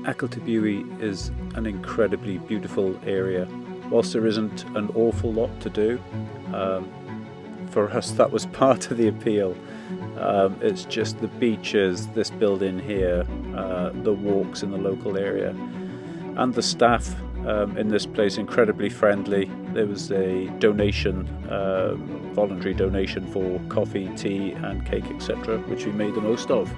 Achiltibuie is an incredibly beautiful area. Whilst there isn't an awful lot to do, for us that was part of the appeal. It's just the beaches, this building here, the walks in the local area, and the staff in this place incredibly friendly. There was a donation, voluntary donation for coffee, tea and cake, etc., which we made the most of.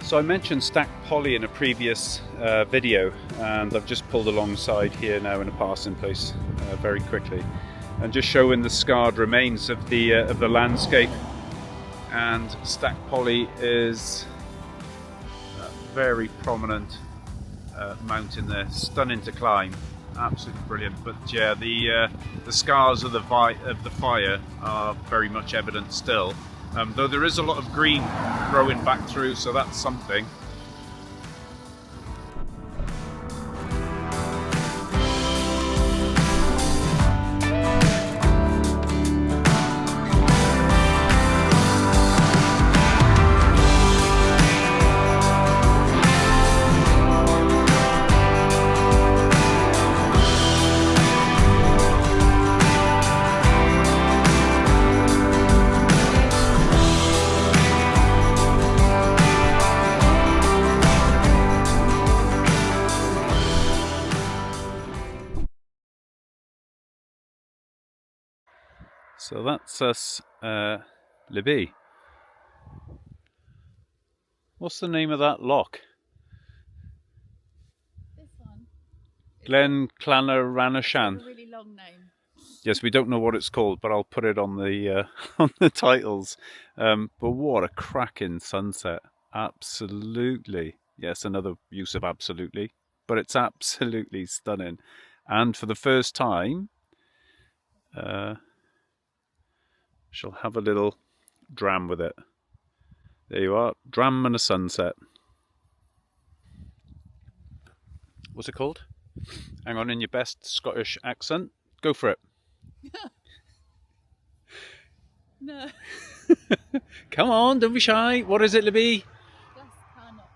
So I mentioned Stac Pollaidh in a previous video, and I've just pulled alongside here now in a passing place very quickly, and just showing the scarred remains of the landscape. And Stac Pollaidh is a very prominent mountain there, stunning to climb, absolutely brilliant. But yeah, the scars of the fire are very much evident still. Though there is a lot of green growing back through, so that's something. So that's us, Libby. What's the name of that loch? This one? Glascarnoch. It's a really long name. Yes, we don't know what it's called, but I'll put it on the on the titles. But what a cracking sunset! Absolutely, yes, another use of absolutely, but it's absolutely stunning. And for the first time, shall have a little dram with it. There you are, dram and a sunset. What's it called? Hang on, in your best Scottish accent. Go for it. No. Come on, don't be shy. What is it, Libby? Glascarnoch.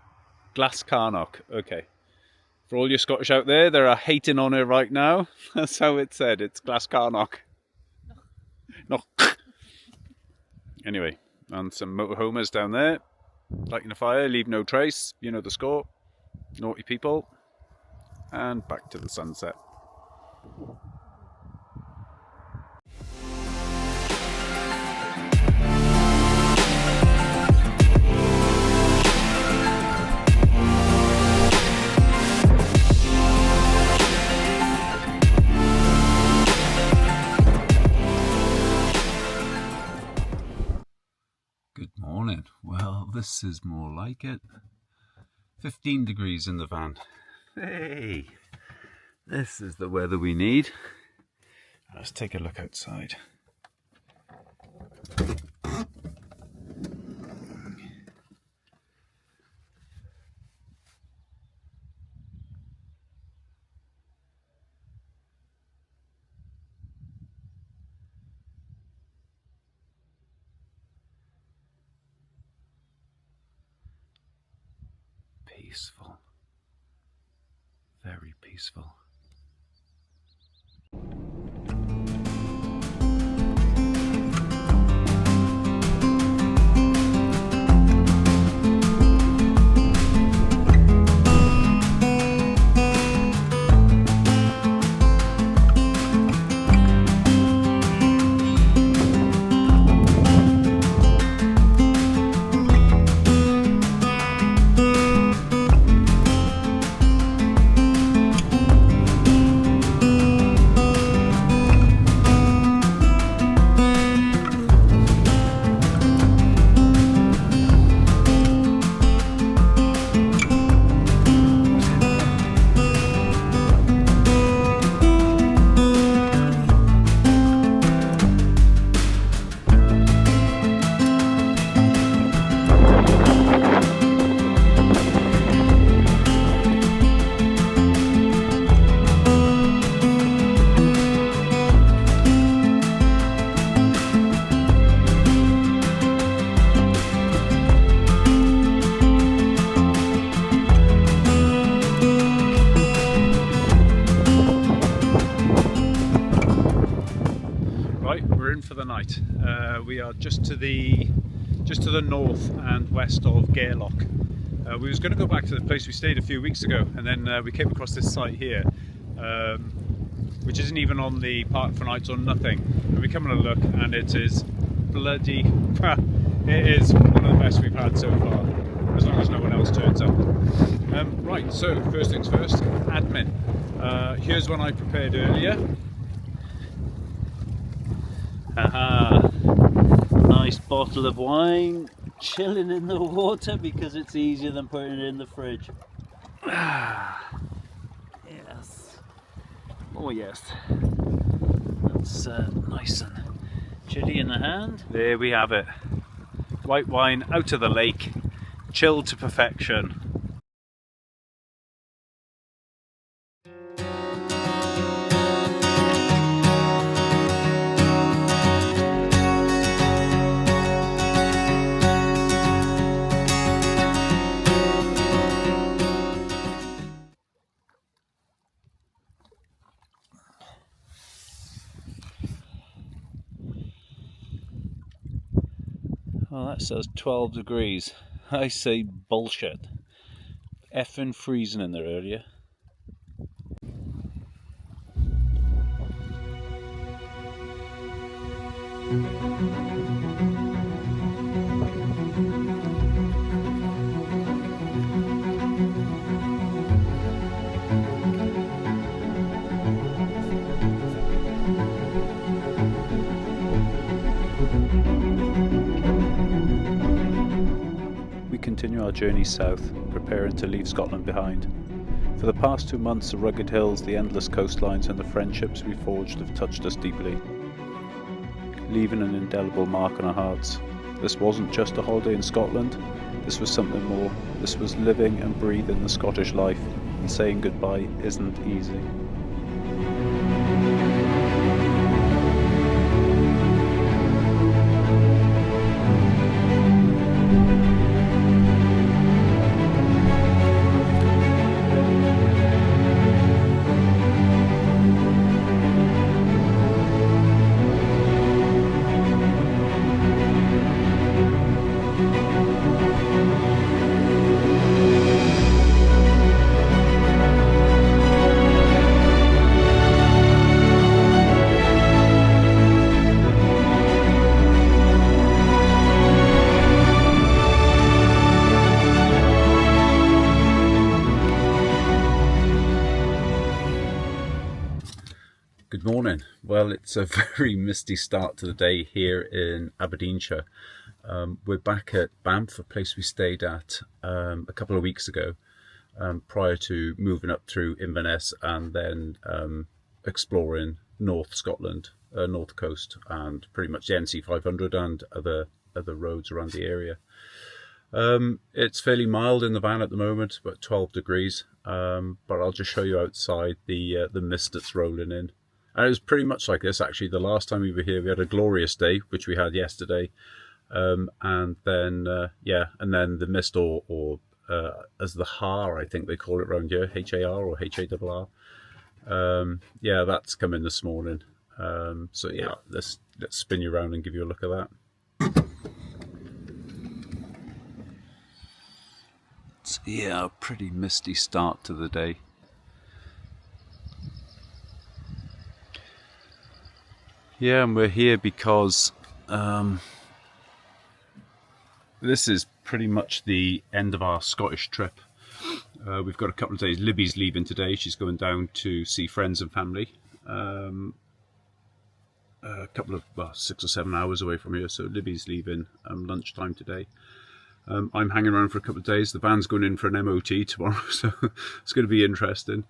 Glascarnoch. Okay. For all your Scottish out there, they are hating on her right now. That's how it's said. It's Glascarnoch. No. Anyway, and some motorhomers down there, lighting a fire, leave no trace, you know the score, naughty people, and back to the sunset. morning. Well, this is more like it. 15 degrees in the van. Hey, this is the weather we need. Let's take a look outside. Peaceful. Very peaceful. For the night. We are just to the north and west of Gairloch. We was going to go back to the place we stayed a few weeks ago, and then we came across this site here, which isn't even on the park for nights or nothing. And we come and look, and it is bloody. It is one of the best we've had so far, as long as no one else turns up. Right. So first things first, admin. Here's one I prepared earlier. Haha, nice bottle of wine chilling in the water because it's easier than putting it in the fridge. Yes. Oh yes. That's nice and chilly in the hand. There we have it. White wine out of the lake, chilled to perfection. Well, that says 12 degrees. I say bullshit. Effing freezing in there earlier. Continue our journey south, preparing to leave Scotland behind. For the past 2 months, the rugged hills, the endless coastlines and the friendships we forged have touched us deeply, leaving an indelible mark on our hearts. This wasn't just a holiday in Scotland, this was something more. This was living and breathing the Scottish life, and saying goodbye isn't easy. Good morning. Well, it's a very misty start to the day here in Aberdeenshire. We're back at Banff, a place we stayed at a couple of weeks ago, prior to moving up through Inverness and then exploring North Scotland, North Coast, and pretty much the NC 500 and other roads around the area. It's fairly mild in the van at the moment, about 12 degrees, but I'll just show you outside the mist that's rolling in. And it was pretty much like this actually. The last time we were here, we had a glorious day, which we had yesterday, and then the mist, or as the har, I think they call it around here, HAR or HARR. That's coming this morning. Let's spin you around and give you a look at that. So, a pretty misty start to the day. Yeah, and we're here because this is pretty much the end of our Scottish trip. We've got a couple of days. Libby's leaving today. She's going down to see friends and family. A couple of 6 or 7 hours away from here. So Libby's leaving lunchtime today. I'm hanging around for a couple of days. The van's going in for an MOT tomorrow, so it's going to be interesting.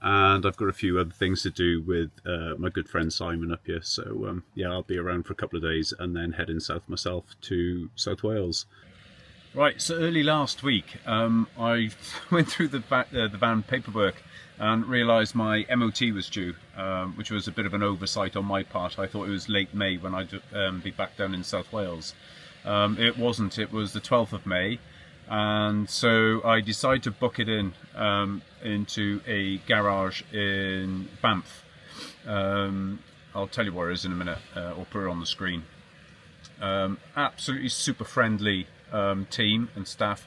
And I've got a few other things to do with my good friend Simon up here. So I'll be around for a couple of days and then heading south myself to South Wales. Right, so early last week, I went through the van paperwork and realised my MOT was due, which was a bit of an oversight on my part. I thought it was late May when I'd be back down in South Wales. It wasn't, it was the 12th of May. And so I decided to book it in into a garage in Banff. I'll tell you where it is in a minute, or put it on the screen. Absolutely super friendly team and staff,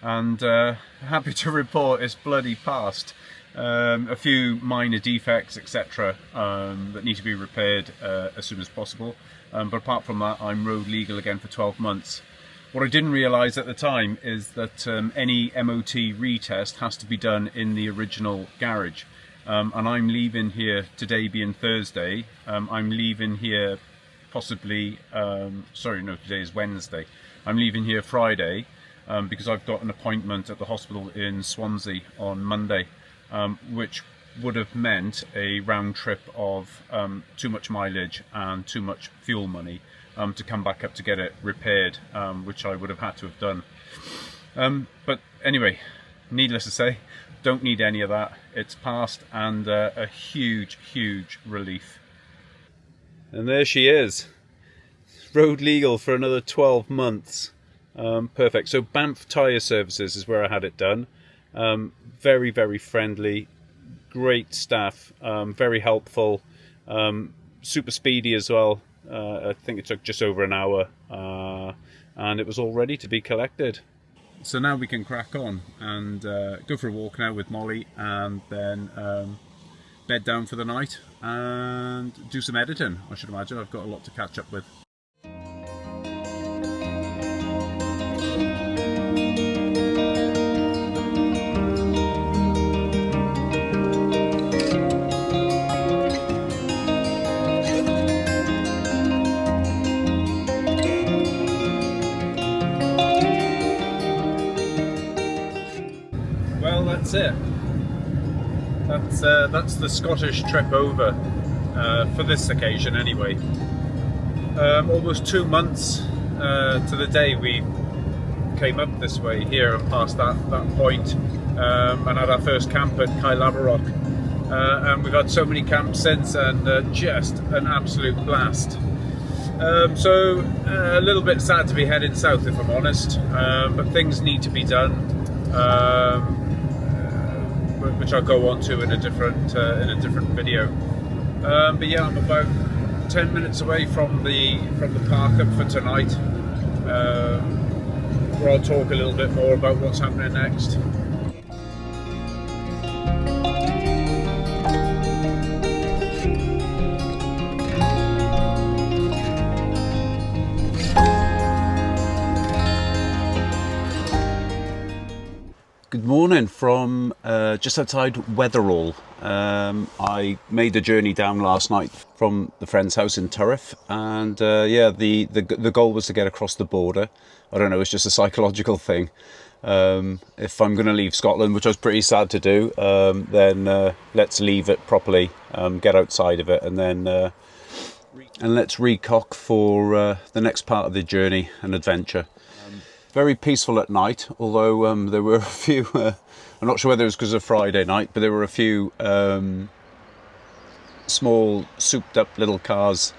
and happy to report it's bloody passed. A few minor defects, etc., that need to be repaired as soon as possible. But apart from that, I'm road legal again for 12 months. What I didn't realise at the time is that any MOT retest has to be done in the original garage. And I'm leaving here, today being Thursday, I'm leaving here possibly, today is Wednesday. I'm leaving here Friday because I've got an appointment at the hospital in Swansea on Monday, which would have meant a round trip of too much mileage and too much fuel money to come back up to get it repaired, which I would have had to have done. But anyway, needless to say, don't need any of that. It's passed, and a huge, huge relief. And there she is, road legal for another 12 months. Perfect. So Banff Tyre Services is where I had it done. Very, very friendly, great staff, very helpful, super speedy as well. I think it took just over an hour, and it was all ready to be collected. So now we can crack on and go for a walk now with Molly, and then bed down for the night and do some editing. I should imagine I've got a lot to catch up with. That's it. That's the Scottish trip over for this occasion anyway. Almost 2 months to the day we came up this way here and past that point, and had our first camp at Gairloch, and we've had so many camps since, and just an absolute blast. So a little bit sad to be heading south, if I'm honest, but things need to be done, which I'll go on to in a different video. But yeah, I'm about 10 minutes away from the park up for tonight, where I'll talk a little bit more about what's happening next. Good morning from just outside Weatherall. I made the journey down last night from the friend's house in Turriff, and yeah, the goal was to get across the border. I don't know, it's just a psychological thing. If I'm going to leave Scotland, which I was pretty sad to do, then let's leave it properly, get outside of it, and then and let's recock for the next part of the journey and adventure. Very peaceful at night, although there were a few, I'm not sure whether it was because of Friday night, but there were a few small souped up little cars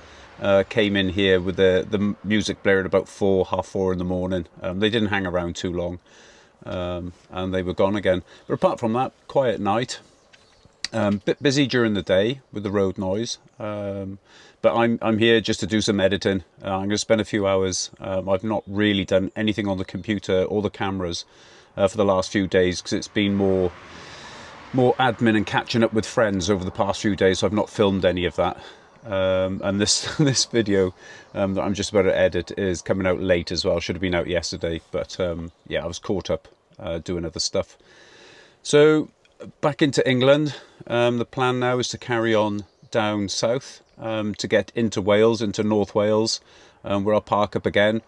came in here with the music blared about 4:30 in the morning. They didn't hang around too long, and they were gone again. But apart from that, quiet night. Bit busy during the day with the road noise, but I'm here just to do some editing. I'm going to spend a few hours. I've not really done anything on the computer or the cameras for the last few days because it's been more admin and catching up with friends over the past few days. So I've not filmed any of that. And this video that I'm just about to edit is coming out late as well. Should have been out yesterday, but yeah, I was caught up doing other stuff. So back into England. The plan now is to carry on down south to get into Wales, into North Wales, where I'll park up again,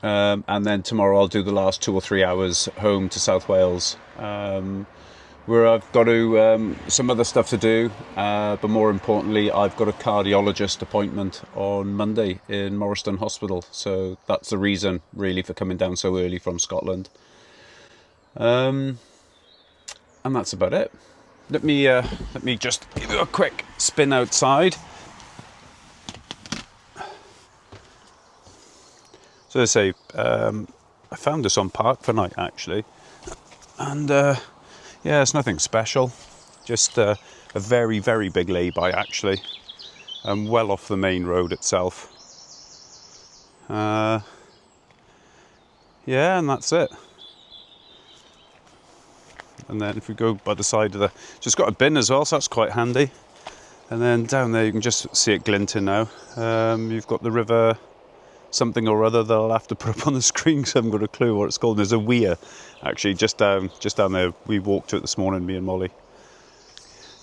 and then tomorrow I'll do the last 2 or 3 hours home to South Wales, where I've got to some other stuff to do, but more importantly I've got a cardiologist appointment on Monday in Morriston Hospital, so that's the reason really for coming down so early from Scotland. And that's about it. Let me just give you a quick spin outside. So as I say, I found this on Park for Night actually, and yeah, it's nothing special, just a very, very big lay-by actually, well off the main road itself. Yeah, and that's it. And then if we go by the side of just got a bin as well, so that's quite handy. And then down there you can just see it glinting now. You've got the river something or other that I'll have to put up on the screen because I haven't got a clue what it's called. There's a weir actually just down there. We walked to it this morning, me and Molly.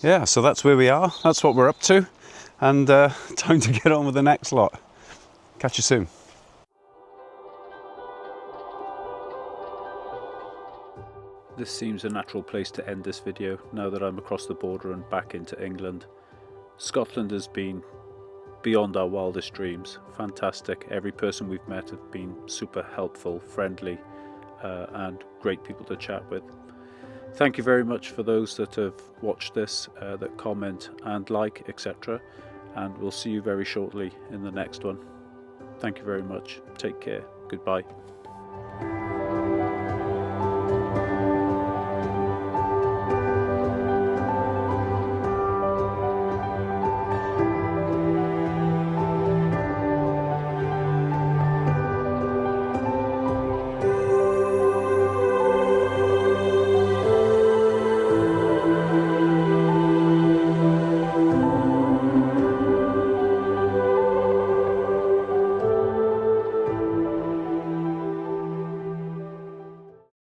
Yeah, so that's where we are. That's what we're up to. And time to get on with the next lot. Catch you soon. This seems a natural place to end this video now that I'm across the border and back into England. Scotland has been beyond our wildest dreams. Fantastic. Every person we've met have been super helpful, friendly, and great people to chat with. Thank you very much for those that have watched this, that comment and like, etc. And we'll see you very shortly in the next one. Thank you very much. Take care. Goodbye.